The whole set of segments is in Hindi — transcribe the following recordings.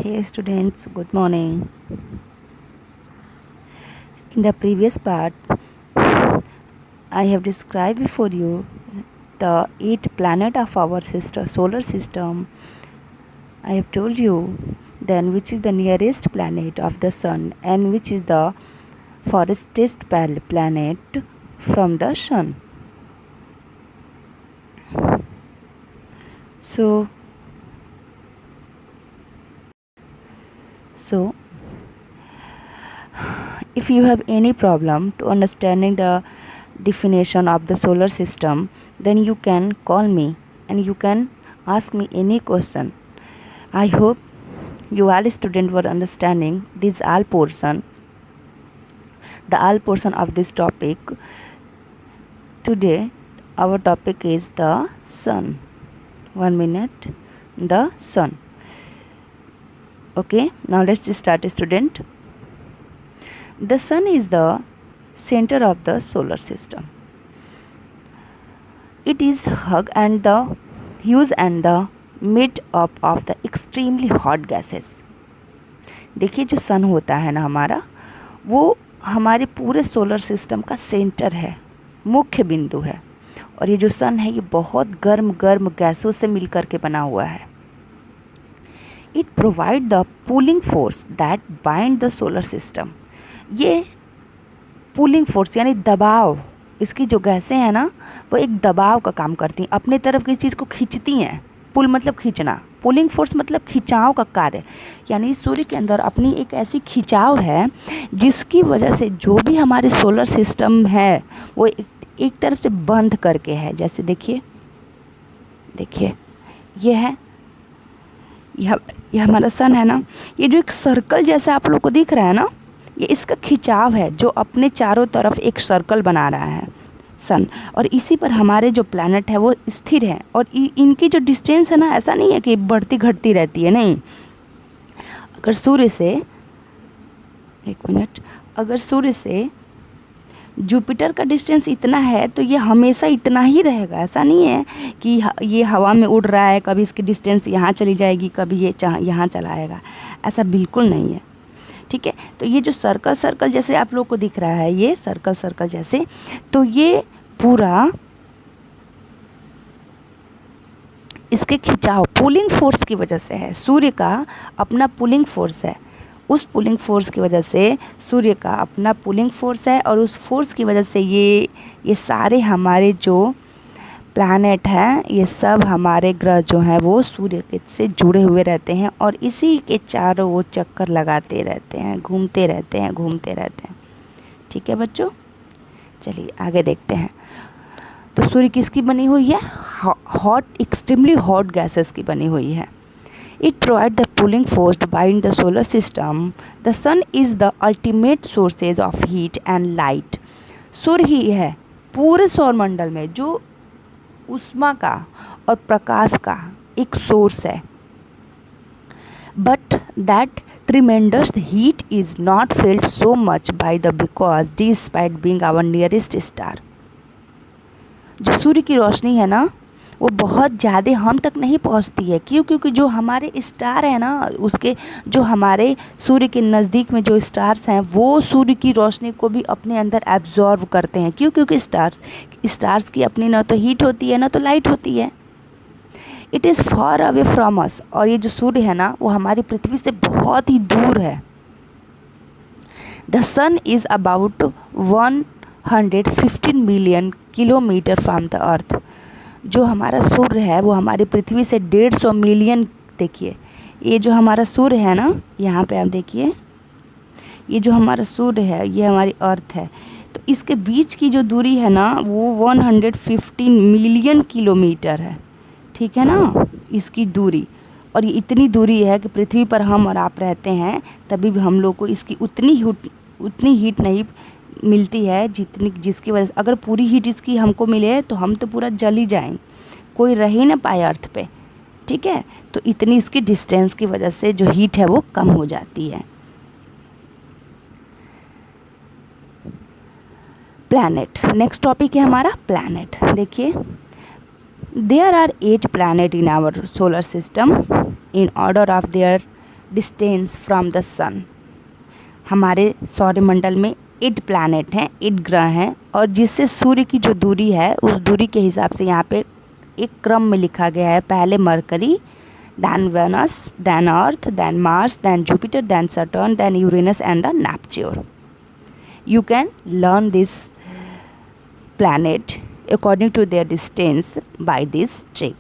Hey students, good morning. In the previous part, I have described before you the 8 planets of our solar system. I have told you then which is the nearest planet of the sun and which is the farthest planet from the sun. So if you have any problem to understanding the definition of the solar system, then you can call me and you can ask me any question. I hope you all students were understanding this all portion of this topic. Today our topic is the sun. 1 minute. The sun. Okay, now let's start, student. The sun is the center of the solar system. It is hug and the hues and the made up of the extremely hot gases. देखिए जो सन होता है ना हमारा, वो हमारे पूरे सोलर सिस्टम का सेंटर है, मुख्य बिंदु है। और ये जो सन है ये बहुत गर्म गैसों से मिलकर के बना हुआ है। It provide the pulling force that bind the solar system. ये पुलिंग फोर्स यानी दबाव, इसकी जो गैसें हैं ना वो एक दबाव का काम करती हैं, अपने तरफ की चीज़ को खींचती हैं। पुल मतलब खींचना, पुलिंग फोर्स मतलब खिंचाव का कार्य। यानी सूर्य के अंदर अपनी एक ऐसी खिंचाव है जिसकी वजह से जो भी हमारे सोलर सिस्टम है वो एक तरफ से बंद करके है। जैसे देखिए ये है, यह हमारा सन है ना, ये जो एक सर्कल जैसा आप लोग को दिख रहा है ना, ये इसका खिंचाव है जो अपने चारों तरफ एक सर्कल बना रहा है सन। और इसी पर हमारे जो प्लैनेट है वो स्थिर है। और इनकी जो डिस्टेंस है ना, ऐसा नहीं है कि बढ़ती घटती रहती है, नहीं। अगर सूर्य से जुपिटर का डिस्टेंस इतना है तो ये हमेशा इतना ही रहेगा। ऐसा नहीं है कि ये हवा में उड़ रहा है, कभी इसकी डिस्टेंस यहाँ चली जाएगी, कभी ये यहाँ चला आएगा, ऐसा बिल्कुल नहीं है। ठीक है, तो ये जो सर्कल जैसे आप लोग को दिख रहा है, ये सर्कल जैसे, तो ये पूरा इसके खिंचाव पुलिंग फोर्स की वजह से है। सूर्य का अपना पुलिंग फोर्स है, उस पुलिंग फोर्स की वजह से सूर्य का अपना पुलिंग फोर्स है, और उस फोर्स की वजह से ये सारे हमारे जो प्लैनेट हैं, ये सब हमारे ग्रह जो हैं वो सूर्य के से जुड़े हुए रहते हैं और इसी के चारों ओर चक्कर लगाते रहते हैं, घूमते रहते हैं। ठीक है बच्चों, चलिए आगे देखते हैं। तो सूर्य किसकी बनी हुई है? एक्सट्रीमली हॉट गैसेस की बनी हुई है। It provide the pulling force to bind the solar system. The sun is the ultimate sources of heat and light. सूर्य ही है पूरे सौरमंडल में जो उष्मा का और प्रकाश का एक सोर्स है। But that tremendous heat is not felt so much by the because despite being our nearest star. जो सूर्य की रोशनी है ना वो बहुत ज़्यादा हम तक नहीं पहुंचती है। क्यों? क्योंकि जो हमारे स्टार है ना, उसके जो हमारे सूर्य के नज़दीक में जो स्टार्स हैं वो सूर्य की रोशनी को भी अपने अंदर एब्जॉर्व करते हैं। क्यों? क्योंकि स्टार्स की अपनी ना तो हीट होती है ना तो लाइट होती है। It is far away from us. और ये जो सूर्य है ना वो हमारी पृथ्वी से बहुत ही दूर है। The sun is about 115 million kilometre from the earth. जो हमारा सूर्य है वो हमारी पृथ्वी से 150 मिलियन, देखिए ये जो हमारा सूर्य है ना, यहाँ पे आप देखिए, ये जो हमारा सूर्य है ये हमारी अर्थ है, तो इसके बीच की जो दूरी है ना वो 115 मिलियन किलोमीटर है। ठीक है ना, इसकी दूरी। और ये इतनी दूरी है कि पृथ्वी पर हम और आप रहते हैं तभी भी हम लोग को इसकी उतनी हीट नहीं मिलती है जिसकी वजह से अगर पूरी हीट इसकी हमको मिले तो हम तो पूरा जल ही जाएं, कोई रह ही ना पाए अर्थ पे। ठीक है, तो इतनी इसकी डिस्टेंस की वजह से जो हीट है वो कम हो जाती है। प्लैनेट, नेक्स्ट टॉपिक है हमारा प्लैनेट। देखिए, there are 8 planet in our solar system in order of their distance from the sun. हमारे सौरमंडल में 8 प्लैनेट हैं, 8 ग्रह हैं, और जिससे सूर्य की जो दूरी है उस दूरी के हिसाब से यहाँ पे एक क्रम में लिखा गया है। पहले Mercury, then Venus, then Earth, then Mars, then Jupiter, then Saturn, then Uranus and the Neptune. You can learn this planet according to their distance by this trick.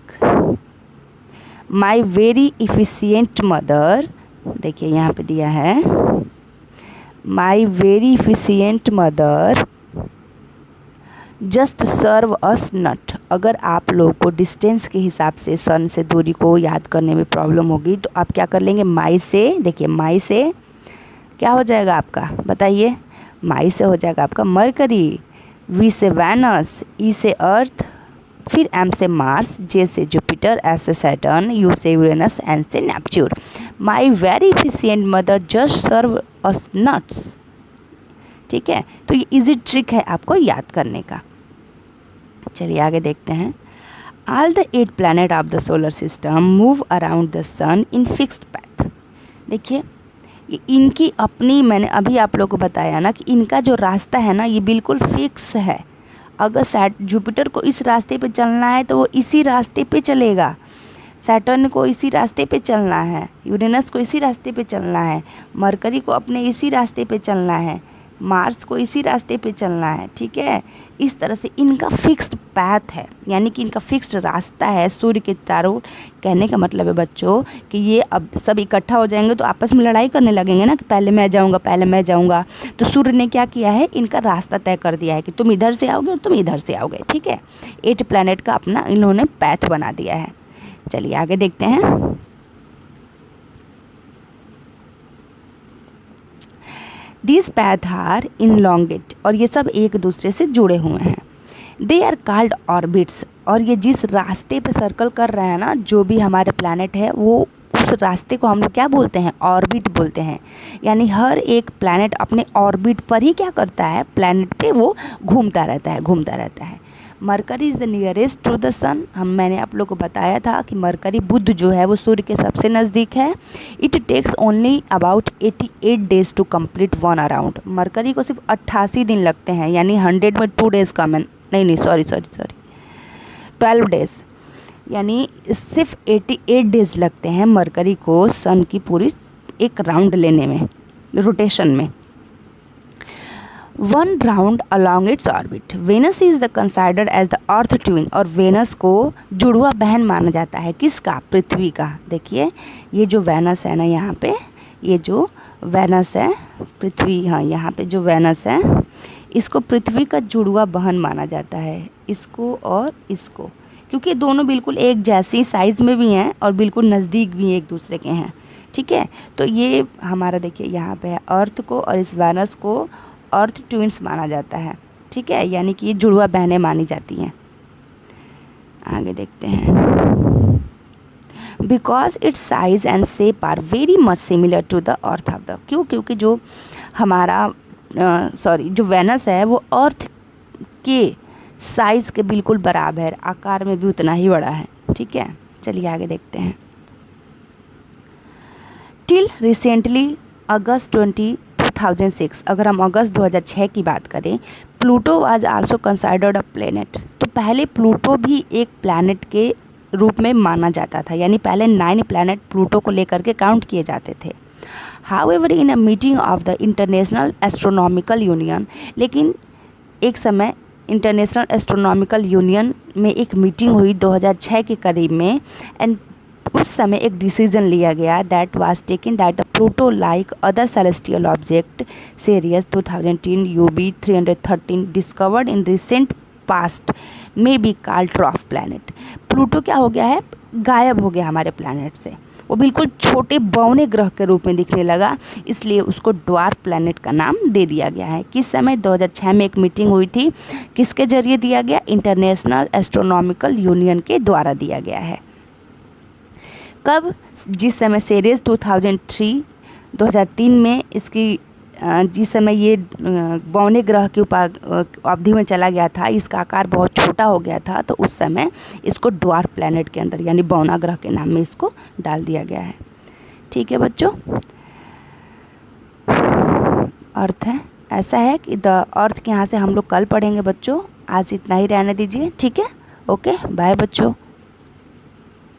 My very efficient mother, देखिए यहाँ पे दिया है, My very efficient mother just serve us nut। अगर आप लोगों को डिस्टेंस के हिसाब से सन से दूरी को याद करने में प्रॉब्लम होगी तो आप क्या कर लेंगे, माई से, देखिए माई से क्या हो जाएगा आपका, बताइए, माई से हो जाएगा आपका मरकरी, वी से वैनस, ई से अर्थ, फिर एम से मार्स, जे से जुपिटर, एस से सैटर्न, यू से यूरेनस, एन से Neptune. My very efficient mother just serve us nuts. ठीक है, तो ये इजी ट्रिक है आपको याद करने का। चलिए आगे देखते हैं। All the 8 planet of the solar system move around the sun in fixed path. देखिए इनकी अपनी, मैंने अभी आप लोगों को बताया ना कि इनका जो रास्ता है ना ये बिल्कुल फिक्स है। अगर जुपिटर को इस रास्ते पे चलना है तो वो इसी रास्ते पे चलेगा, सैटर्न को इसी रास्ते पे चलना है, यूरेनस को इसी रास्ते पे चलना है, मरकरी को अपने इसी रास्ते पे चलना है, मार्स को इसी रास्ते पे चलना है। ठीक है, इस तरह से इनका फिक्स्ड पैथ है, यानी कि इनका फिक्स्ड रास्ता है सूर्य के चारों। कहने का मतलब है बच्चों कि ये अब सब इकट्ठा हो जाएंगे तो आपस में लड़ाई करने लगेंगे ना कि पहले मैं जाऊंगा, पहले मैं जाऊंगा। तो सूर्य ने क्या किया है, इनका रास्ता तय कर दिया है कि तुम इधर से आओगे और तुम इधर से आओगे। ठीक है, 8 प्लैनेट का अपना इन्होंने पैथ बना दिया है। चलिए आगे देखते हैं। दिस पैथ आर इनलॉन्गेट, और ये सब एक दूसरे से जुड़े हुए हैं। दे आर कॉल्ड ऑर्बिट्स, और ये जिस रास्ते पे सर्कल कर रहे हैं ना, जो भी हमारे प्लैनेट है वो उस रास्ते को हम लोग क्या बोलते हैं, ऑर्बिट बोलते हैं। यानी हर एक प्लैनेट अपने ऑर्बिट पर ही क्या करता है, प्लैनेट पे वो घूमता रहता है, घूमता रहता है। Mercury is the nearest to the sun. मैंने आप लोग को बताया था कि मरकरी, बुध जो है वो सूर्य के सबसे नज़दीक है। It takes only about 88 days to complete one around. Mercury को सिर्फ 88 दिन लगते हैं, यानी 100 में 2 डेज़ कम है, नहीं सॉरी 12 डेज़, यानी सिर्फ 88 डेज़ लगते हैं मरकरी को सन की पूरी एक राउंड लेने में, रोटेशन में। 1 round along its orbit. Venus is the considered as the earth twin, और वेनस को जुड़वा बहन माना जाता है, किसका, पृथ्वी का। देखिए ये जो वेनस है ना, यहाँ पे ये जो वेनस है, पृथ्वी, हाँ यहाँ पे जो वेनस है इसको पृथ्वी का जुड़वा बहन माना जाता है, इसको और इसको, क्योंकि दोनों बिल्कुल एक जैसी साइज़ में भी हैं और बिल्कुल नज़दीक भी एक दूसरे के हैं। ठीक है, तो ये हमारा देखिए यहाँ पे है अर्थ को, और इस वेनस को अर्थ ट्विन्स माना जाता है। ठीक है, यानी कि ये जुड़वा बहनें मानी जाती हैं। आगे देखते हैं। Because its size and shape are very much similar to the earth of the, क्योंकि जो हमारा जो वेनस है वो अर्थ के साइज़ के बिल्कुल बराबर, आकार में भी उतना ही बड़ा है। ठीक है, चलिए आगे देखते हैं। टिल रिसेंटली अगस्त 2006, अगर हम अगस्त 2006 की बात करें, Pluto was also considered a planet. तो पहले प्लूटो भी एक प्लैनेट के रूप में माना जाता था, यानी पहले 9 प्लैनेट प्लूटो को लेकर के काउंट किए जाते थे। However in a meeting of the international astronomical union, लेकिन एक समय इंटरनेशनल एस्ट्रोनॉमिकल यूनियन में एक मीटिंग हुई 2006 के करीब में, एंड उस समय एक डिसीजन लिया गया that was taken that the Pluto like other celestial object Ceres 2010 UB 313 discovered in recent past में be called dwarf planet. Pluto क्या हो गया है, गायब हो गया हमारे प्लैनेट से, वो बिल्कुल छोटे बौने ग्रह के रूप में दिखने लगा, इसलिए उसको ड्वार्फ प्लैनेट का नाम दे दिया गया है। किस समय, 2006 में एक मीटिंग हुई थी, किसके जरिए दिया गया, इंटरनेशनल एस्ट्रोनॉमिकल यूनियन के द्वारा दिया गया है। कब, जिस समय सीरीज 2003 में इसकी जिस समय ये बौने ग्रह की अवधि में चला गया था, इसका आकार बहुत छोटा हो गया था, तो उस समय इसको ड्वार्फ प्लैनेट के अंदर यानी बौना ग्रह के नाम में इसको डाल दिया गया है। ठीक है बच्चों, अर्थ है। ऐसा है कि द अर्थ के यहाँ से हम लोग कल पढ़ेंगे बच्चों, आज इतना ही रहने दीजिए, ठीक है। ओके बाय बच्चों।